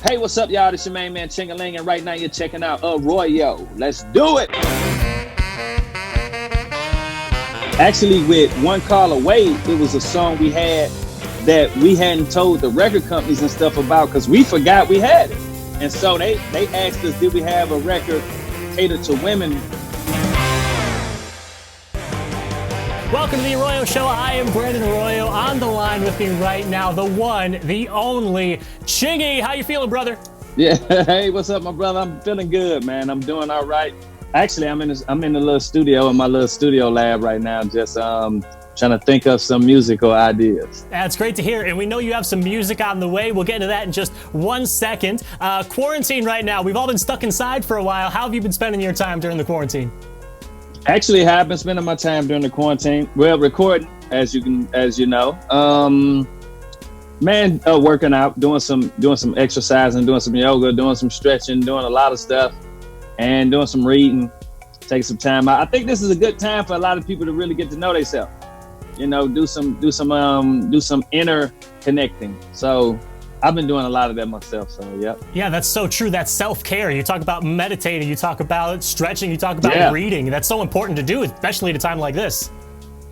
Hey, what's up, y'all? This your main man, Chingy, and right now you're checking out ARROYO. Let's do it! Actually, with One Call Away, it was a song we had that we hadn't told the record companies and stuff about because we forgot we had it. And so they asked us, did we have a record catered to women? Welcome to the Arroyo Show. I am Brandon Arroyo. On the line with me right now, the one, the only, Chingy. How you feeling, brother? Yeah. Hey, what's up, my brother? I'm feeling good, man. I'm doing all right. Actually, I'm in the little studio in my little studio lab right now, just trying to think of some musical ideas. That's great to hear, and we know you have some music on the way. We'll get into that in just 1 second. Quarantine right now. We've all been stuck inside for a while. How have you been spending your time during the quarantine? Actually, I've been spending my time during the quarantine. Well, recording, as you know. Working out, doing some exercising, doing some yoga, doing some stretching, doing a lot of stuff, and doing some reading. Take some time out. I think this is a good time for a lot of people to really get to know themselves. You know, do some inner connecting. So I've been doing a lot of that myself, so yep. Yeah, that's so true. That's self-care. You talk about meditating, you talk about stretching, you talk about reading. That's so important to do, especially at a time like this.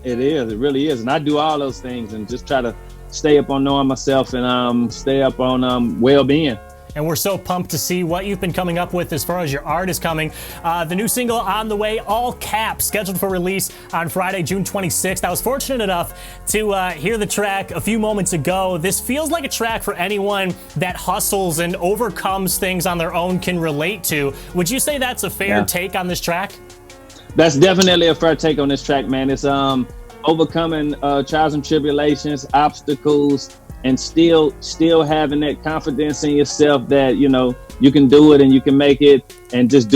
It is, it really is. And I do all those things and just try to stay up on knowing myself and stay up on well-being. And we're so pumped to see what you've been coming up with as far as your art is coming. The new single on the way, All Capp, scheduled for release on Friday, June 26th. I was fortunate enough to hear the track a few moments ago. This feels like a track for anyone that hustles and overcomes things on their own can relate to. Would you say that's a fair take on this track? That's definitely a fair take on this track, man. It's overcoming trials and tribulations, obstacles, and still having that confidence in yourself that, you know, you can do it and you can make it, and just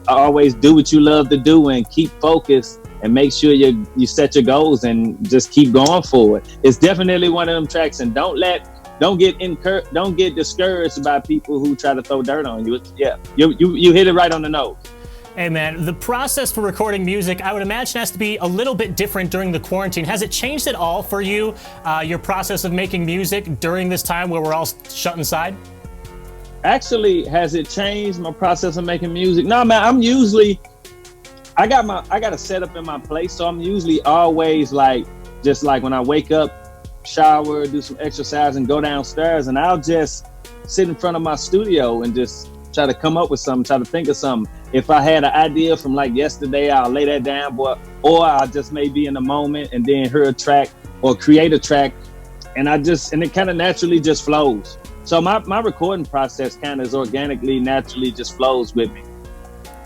always do what you love to do and keep focused and make sure you set your goals and just keep going forward. It's definitely one of them tracks, and don't get discouraged by people who try to throw dirt on you. Yeah, you hit it right on the nose. Hey man, the process for recording music, I would imagine, has to be a little bit different during the quarantine. Has it changed at all for you, your process of making music during this time where we're all shut inside? Actually, has it changed my process of making music? No, man, I got a setup in my place, so I'm usually always just like when I wake up, shower, do some exercise, and go downstairs, and I'll just sit in front of my studio and just try to come up with something, try to think of something. If I had an idea from like yesterday, I'll lay that down, or I'll just maybe in the moment and then hear a track or create a track, and it kind of naturally just flows. So my recording process kind of organically, naturally just flows with me.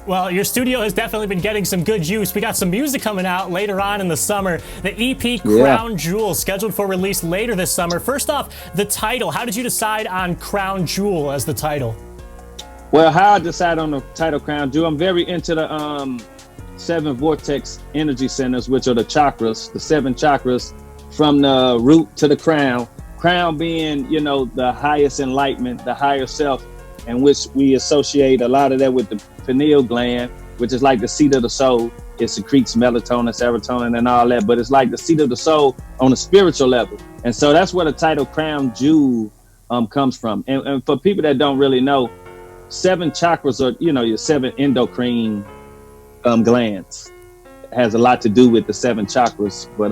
Well, your studio has definitely been getting some good use. We got some music coming out later on in the summer. The EP Crown Jewel, scheduled for release later this summer. First off, the title. How did you decide on Crown Jewel as the title? Well, how I decide on the title Crown Jewel, I'm very into the 7 vortex energy centers, which are the chakras, the 7 chakras from the root to the crown. Crown being, you know, the highest enlightenment, the higher self, and which we associate a lot of that with the pineal gland, which is like the seat of the soul. It secretes melatonin, serotonin, and all that, but it's like the seat of the soul on a spiritual level. And so that's where the title Crown Jewel comes from. And for people that don't really know, 7 chakras are, you know, your 7 endocrine glands. It has a lot to do with the 7 chakras, but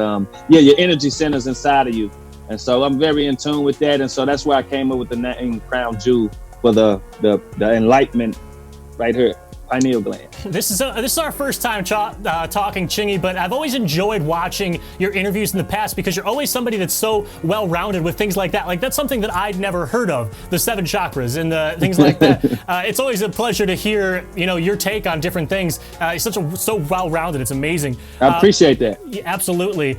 your energy centers inside of you. And so I'm very in tune with that, and so that's why I came up with the name Crown Jewel for the enlightenment right here, pineal gland. This is our first time talking, Chingy, but I've always enjoyed watching your interviews in the past because you're always somebody that's so well-rounded with things like that. Like, that's something that I'd never heard of, the 7 chakras and the things like that. It's always a pleasure to hear, you know, your take on different things. It's so well-rounded. It's amazing. I appreciate that. Yeah, absolutely.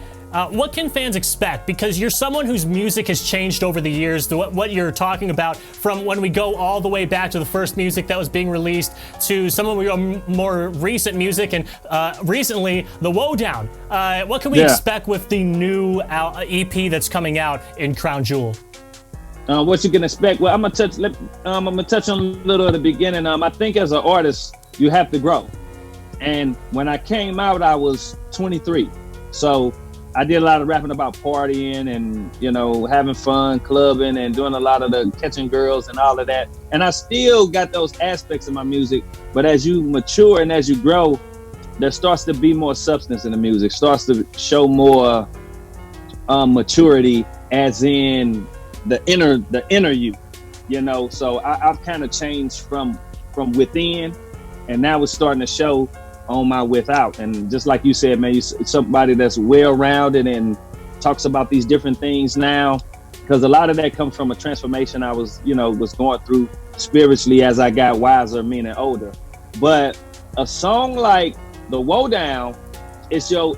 What can fans expect? Because you're someone whose music has changed over the years, what you're talking about, from when we go all the way back to the first music that was being released to some of your more recent music, and recently, the Woe Down. What can we expect with the new EP that's coming out in Crown Jewel? What you can expect? Well, I'm gonna touch on a little at the beginning. I think as an artist, you have to grow. And when I came out, I was 23. So I did a lot of rapping about partying and, you know, having fun, clubbing, and doing a lot of the catching girls and all of that. And I still got those aspects of my music, but as you mature and as you grow, there starts to be more substance in the music, starts to show more maturity, as in the inner you, you know. So I've kind of changed from within, and now it's starting to show on my without. And just like you said, man, you're somebody that's well-rounded and talks about these different things now, because a lot of that comes from a transformation I was going through spiritually as I got wiser, meaning older. But a song like The Woe Down, it's a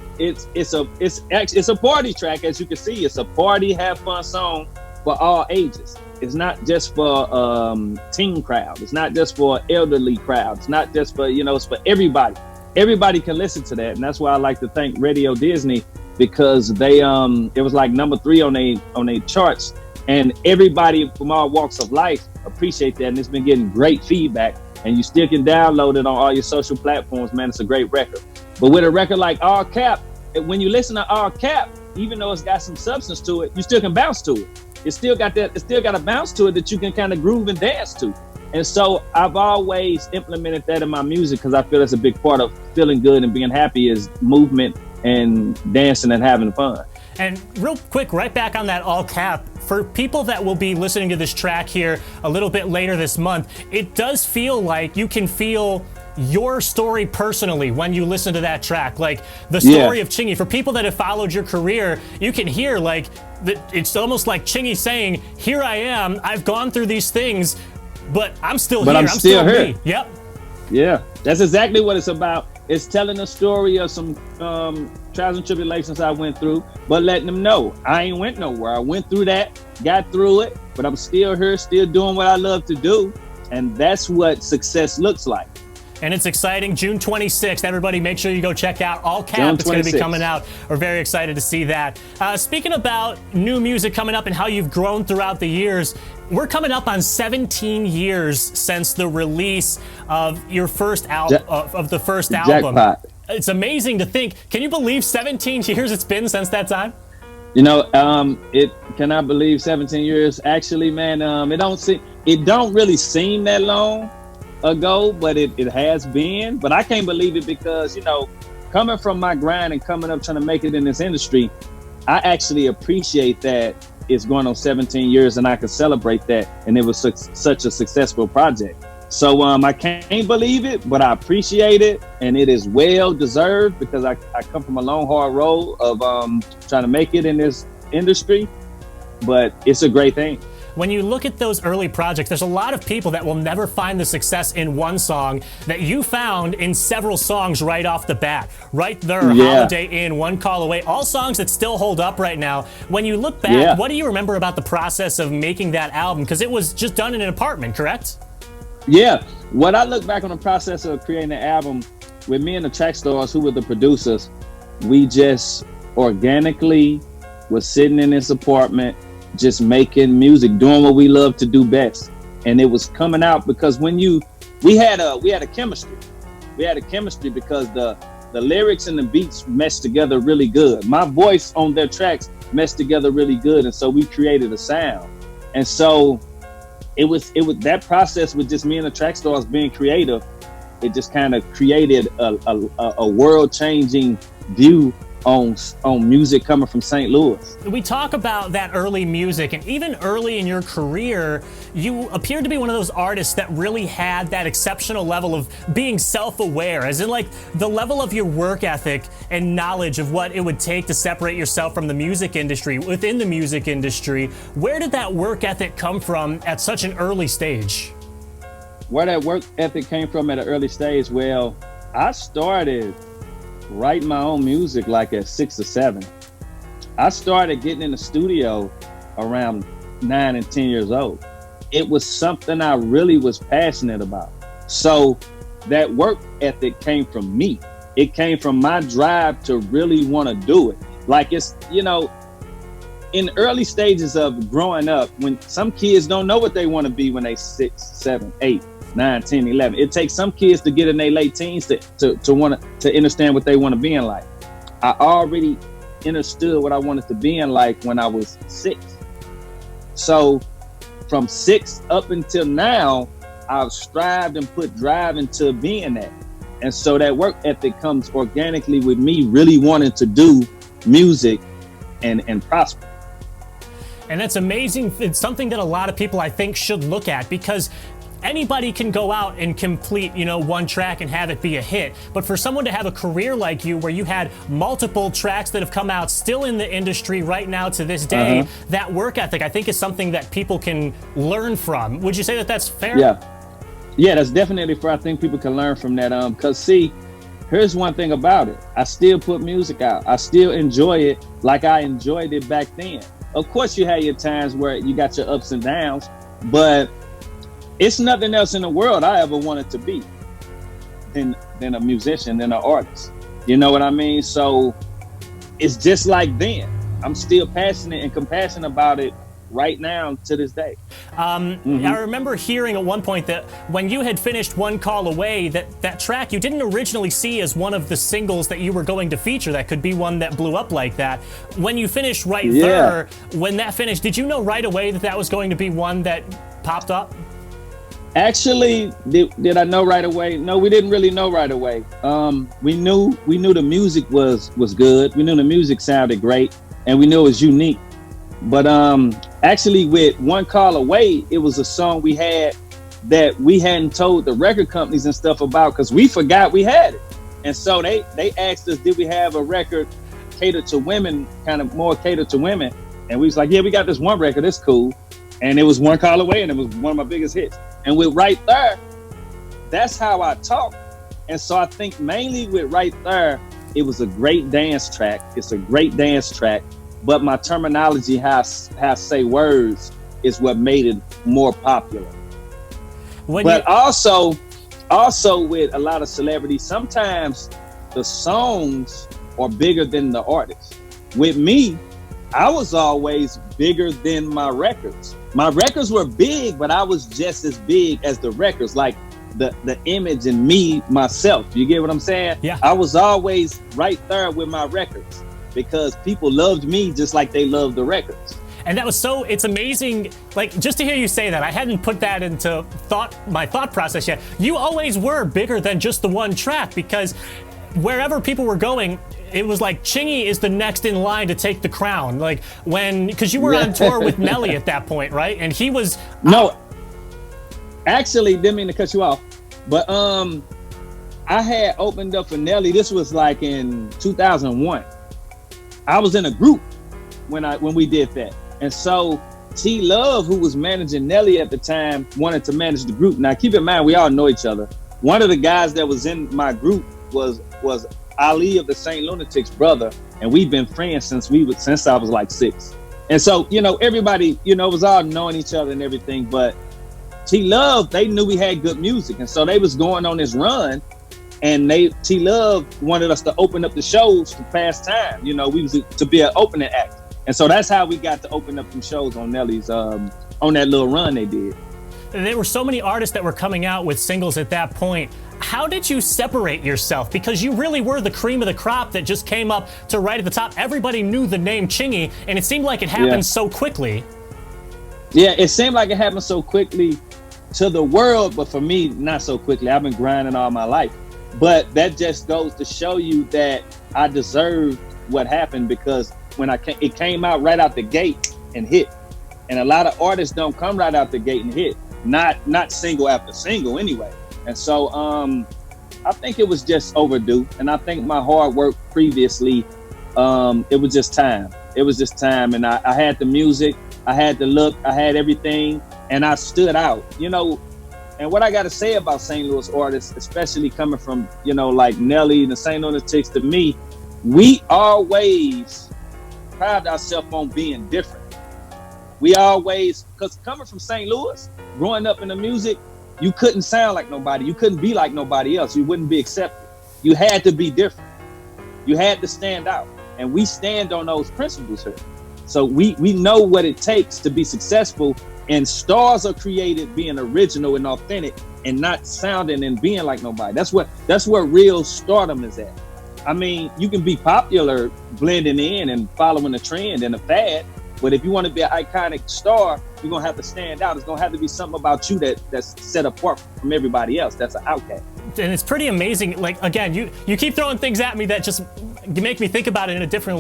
party track. As you can see, it's a party, have fun song for all ages. It's not just for teen crowd. It's not just for elderly crowd. It's not just for, it's for everybody. Everybody can listen to that. And that's why I like to thank Radio Disney, because they it was like number 3 on they charts, and everybody from all walks of life appreciate that, and it's been getting great feedback. And you still can download it on all your social platforms, man. It's a great record. But with a record like All Capp, when you listen to All Capp, even though it's got some substance to it, you still can bounce to it. It's still got a bounce to it that you can kind of groove and dance to. And so I've always implemented that in my music, because I feel that's a big part of feeling good and being happy, is movement and dancing and having fun. And real quick, right back on that All Capp, for people that will be listening to this track here a little bit later this month, it does feel like you can feel your story personally when you listen to that track, like the story of Chingy. For people that have followed your career, you can hear it's almost like Chingy saying, here I am, I've gone through these things, but I'm still here. I'm still here. Me. Yep. Yeah, that's exactly what it's about. It's telling a story of some trials and tribulations I went through, but letting them know I ain't went nowhere. I went through that, got through it, but I'm still here, still doing what I love to do. And that's what success looks like. And it's exciting. June 26th. Everybody, make sure you go check out All Capp. It's going to be coming out. We're very excited to see that. Speaking about new music coming up and how you've grown throughout the years, we're coming up on 17 years since the release of your first album, of the first album. Jackpot. It's amazing to think. Can you believe 17 years it's been since that time? Can I believe 17 years? Actually, man, it don't really seem that long ago, but it has been. But I can't believe it because, coming from my grind and coming up trying to make it in this industry, I actually appreciate that it's going on 17 years and I can celebrate that. And it was such a successful project. So I can't believe it, but I appreciate it. And it is well deserved, because I come from a long, hard road of trying to make it in this industry. But it's a great thing. When you look at those early projects, there's a lot of people that will never find the success in one song that you found in several songs right off the bat. Right There, Holiday Inn, One Call Away, all songs that still hold up right now. When you look back, what do you remember about the process of making that album? Because it was just done in an apartment, correct? Yeah. When I look back on the process of creating the album, with me and the track stars, who were the producers, we just organically was sitting in this apartment, just making music, doing what we love to do best. And it was coming out because we had a chemistry. We had a chemistry because the lyrics and the beats meshed together really good. My voice on their tracks meshed together really good. And so we created a sound. And so it was that process with just me and the track stars being creative. It just kind of created a world-changing view on music coming from St. Louis. We talk about that early music, and even early in your career, you appeared to be one of those artists that really had that exceptional level of being self-aware, as in like the level of your work ethic and knowledge of what it would take to separate yourself from the music industry, within the music industry. Where did that work ethic come from at such an early stage? Where that work ethic came from at an early stage? Well, I started writing my own music like at 6 or 7. I started getting in the studio around 9 and 10 years old. It was something I really was passionate about. So that work ethic came from me. It came from my drive to really want to do it. Like it's, in early stages of growing up, when some kids don't know what they want to be when they 6, 7, 8, 9, 10, 11. It takes some kids to get in their late teens to understand what they want to be in life. I already understood what I wanted to be in like when I was 6. So from 6 up until now, I've strived and put drive into being that. And so that work ethic comes organically with me really wanting to do music and prosper. And that's amazing. It's something that a lot of people, I think, should look at, because anybody can go out and complete, one track and have it be a hit. But for someone to have a career like you, where you had multiple tracks that have come out still in the industry right now to this day, that work ethic, I think, is something that people can learn from. Would you say that that's fair? Yeah, that's definitely fair. I think people can learn from that. Because see, here's one thing about it. I still put music out. I still enjoy it like I enjoyed it back then. Of course, you had your times where you got your ups and downs, but it's nothing else in the world I ever wanted to be than a musician, than an artist. You know what I mean? So it's just like then. I'm still passionate and compassionate about it right now to this day. I remember hearing at one point that when you had finished One Call Away, that track you didn't originally see as one of the singles that you were going to feature that could be one that blew up like that. When you finished Right Thurr, when that finished, did you know right away that was going to be one that popped up? Actually, did I know right away? No, we didn't really know right away. We knew the music was good. We knew the music sounded great, and we knew it was unique. But actually, with One Call Away, it was a song we had that we hadn't told the record companies and stuff about, because we forgot we had it. And so they asked us, did we have a record catered to women, kind of more catered to women? And we was like, yeah, we got this one record, it's cool. And it was One Call Away, and it was one of my biggest hits. And with Right Thurr, that's how I talk. And so I think mainly with Right Thurr, it was a great dance track. It's a great dance track. But my terminology, how I say words, is what made it more popular. But also with a lot of celebrities, sometimes the songs are bigger than the artist. With me, I was always bigger than my records. My records were big, but I was just as big as the records, like the image and me, myself. You get what I'm saying? Yeah. I was always right there with my records, because people loved me just like they loved the records. And that was it's amazing, like, just to hear you say that. I hadn't put that into my thought process yet. You always were bigger than just the one track, because wherever people were going, it was like Chingy is the next in line to take the crown. Like, because you were on tour with Nelly at that point, right? And he was... No, actually, didn't mean to cut you off, but I had opened up for Nelly. This was like in 2001. I was in a group when we did that. And so T Love, who was managing Nelly at the time, wanted to manage the group. Now, keep in mind, we all know each other. One of the guys that was in my group was Ali of the Saint Lunatics' brother, and we've been friends since I was like 6. And so, everybody, was all knowing each other and everything. But T Love, they knew we had good music, and so they was going on this run. And T Love wanted us to open up the shows to pass time. We was to be an opening act. And so that's how we got to open up some shows on Nelly's, on that little run they did. There were so many artists that were coming out with singles at that point. How did you separate yourself? Because you really were the cream of the crop that just came up to right at the top. Everybody knew the name Chingy, and it seemed like it happened so quickly. Yeah, it seemed like it happened so quickly to the world, but for me, not so quickly. I've been grinding all my life. But that just goes to show you that I deserved what happened, because when it came out right out the gate and hit. And a lot of artists don't come right out the gate and hit. Not single after single anyway. And so I think it was just overdue. And I think my hard work previously, it was just time. It was just time. And I had the music, I had the look, I had everything, and I stood out. And what I got to say about St. Louis artists, especially coming from, like Nelly and the St. Lunatics, to me, we always pride ourselves on being different. We always, because coming from St. Louis, growing up in the music, you couldn't sound like nobody. You couldn't be like nobody else. You wouldn't be accepted. You had to be different. You had to stand out. And we stand on those principles here. So we know what it takes to be successful. And stars are created being original and authentic and not sounding and being like nobody. That's where real stardom is at. I mean, you can be popular blending in and following the trend and the fad, but if you want to be an iconic star, you're going to have to stand out. It's going to have to be something about you that's set apart from everybody else. That's an outcast. And it's pretty amazing. Like, again, you keep throwing things at me that just make me think about it in a different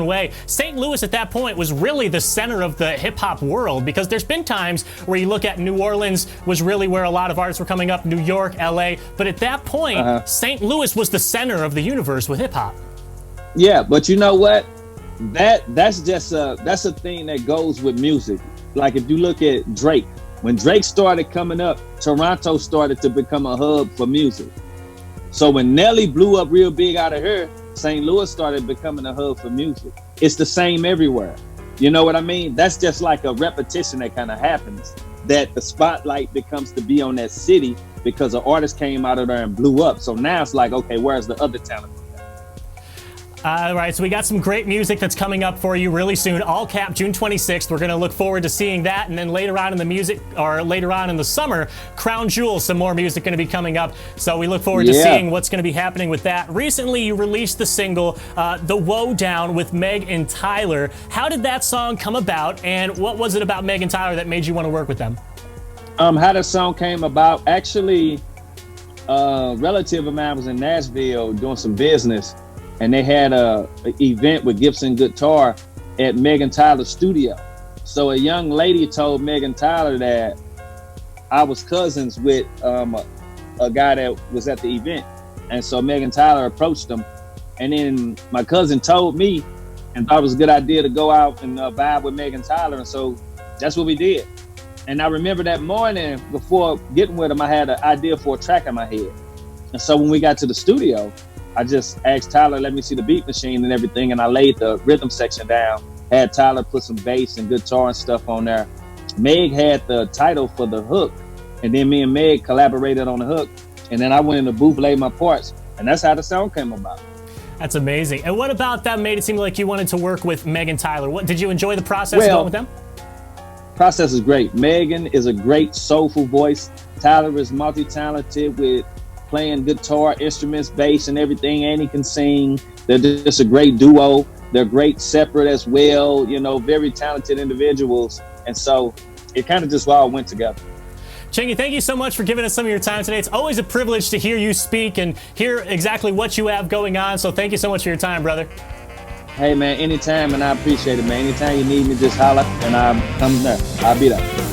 way. St. Louis at that point was really the center of the hip hop world, because there's been times where you look at New Orleans was really where a lot of artists were coming up, New York, LA, but at that point, St. Louis was the center of the universe with hip hop. Yeah, but you know what? That's a thing that goes with music. Like if you look at Drake, when Drake started coming up, Toronto started to become a hub for music. So when Nelly blew up real big out of her, St. Louis started becoming a hub for music. It's the same everywhere. You know what I mean? That's just like a repetition that kind of happens, that the spotlight becomes to be on that city because an artist came out of there and blew up. So now it's like, okay, where's the other talent? All right, so we got some great music that's coming up for you really soon. All Capp, June 26th. We're going to look forward to seeing that. And then later on in the summer, Crown Jewel, some more music going to be coming up. So we look forward to seeing what's going to be happening with that. Recently, you released the single, The Woe Down with Meg and Tyler. How did that song come about? And what was it about Meg and Tyler that made you want to work with them? How the song came about, actually, a relative of mine was in Nashville doing some business. And they had a event with Gibson Guitar at Megan Tyler's studio. So a young lady told Megan Tyler that I was cousins with a guy that was at the event. And so Megan Tyler approached him. And then my cousin told me and thought it was a good idea to go out and vibe with Megan Tyler. And so that's what we did. And I remember that morning before getting with him, I had an idea for a track in my head. And so when we got to the studio, I just asked Tyler, let me see the beat machine and everything. And I laid the rhythm section down, had Tyler put some bass and guitar and stuff on there. Meg had the title for the hook. And then me and Meg collaborated on the hook. And then I went in the booth, laid my parts. And that's how the song came about. That's amazing. And what about that made it seem like you wanted to work with Meg and Tyler? What, did you enjoy the process going with them? Process is great. Megan is a great soulful voice. Tyler is multi-talented with playing guitar, instruments, bass, and everything, and he can sing. They're just a great duo. They're great separate as well, you know, very talented individuals. And so it kind of just all went together. Chingy, thank you so much for giving us some of your time today. It's always a privilege to hear you speak and hear exactly what you have going on. So thank you so much for your time, brother. Hey, man, anytime, and I appreciate it, man. Anytime you need me, just holler, and I'm there. I'll be there.